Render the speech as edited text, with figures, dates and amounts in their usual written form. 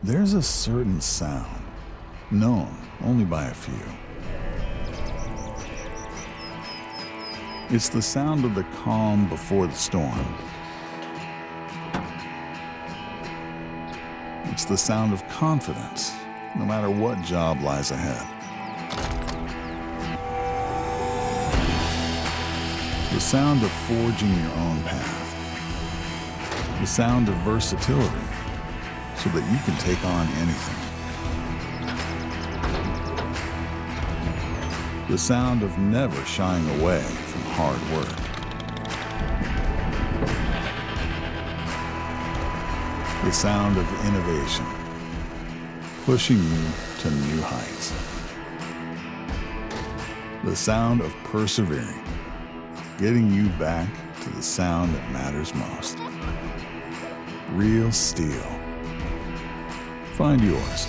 There's a certain sound, known only by a few. It's the sound of the calm before the storm. It's the sound of confidence, no matter what job lies ahead. The sound of forging your own path. The sound of versatility, so that you can take on anything. The sound of never shying away from hard work. The sound of innovation, pushing you to new heights. The sound of persevering, getting you back to the sound that matters most. Real STIHL. Find yours.